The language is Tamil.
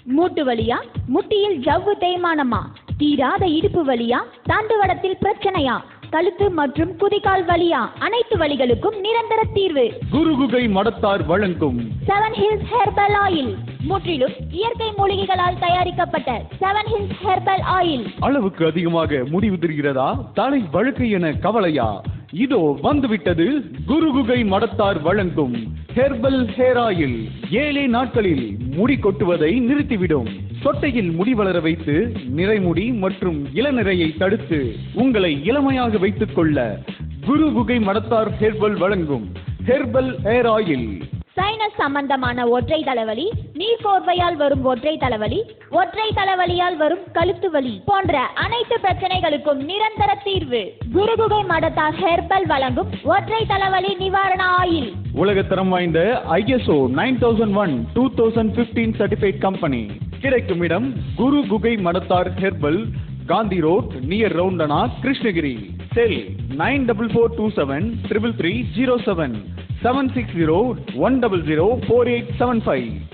மூட்டு வலியா, முட்டியில் ஜவ்வு தேய்மானமா, தீராத இடுப்பு வலியா, தண்டுவடத்தில் பிரச்சனையா, கழுத்து மற்றும் குதிகால் வலியா, அனைத்து வலிகளுக்கும் நிரந்தர தீர்வு. குருகுகை மடத்தார் வழங்கும் 7 ஹில்ஸ் ஹெர்பல் ஆயில். முற்றிலும் இயற்கை மூலிகைகளால் தயாரிக்கப்பட்ட 7 ஹில்ஸ் ஹெர்பல் ஆயில். அளவுக்கு அதிகமாக முடி உதிர்கிறதா, தலை வழுக்கை என கவலையா? இதோ வந்துவிட்டது குருகுகை மடத்தார் வழங்கும் ஹெர்பல் ஹேர் ஆயில். 7 நாட்களில் முடி கொட்டுவதை நிறுத்திவிடும். சொட்டையில் முடி வளர வைத்து நிறைமுடி மற்றும் இளநிறையை தடுத்து உங்களை இளமையாக வைத்துக் கொள்ள குருகுகை மடத்தார் ஹெர்பல் வழங்கும் ஹெர்பல் ஹேர் ஆயில். சைனஸ் சம்பந்தமான ஒற்றை தலைவலி, நீர் கோர்வையால் வரும் ஒற்றை தலைவலி, ஒற்றை தலைவலியால் வரும் கழுத்து வலி போன்ற அனைத்து பிரச்சனைகளுக்கும் நிரந்தர தீர்வு. குருகுகை மடத்தார் ஹெர்பல் வழங்கும் ஒற்றை தலைவலி நிவாரண ஆயில். உலகத்தரம் வாய்ந்த ISO 9001 2015 சர்டிஃபைட் கம்பெனி. கிடைக்கும் இடம் குருகுகை மடத்தார் ஹெர்பல், காந்தி ரோட், நியர் ரவுண்டனா, கிருஷ்ணகிரி. செல் 9442733307 760 100 4875.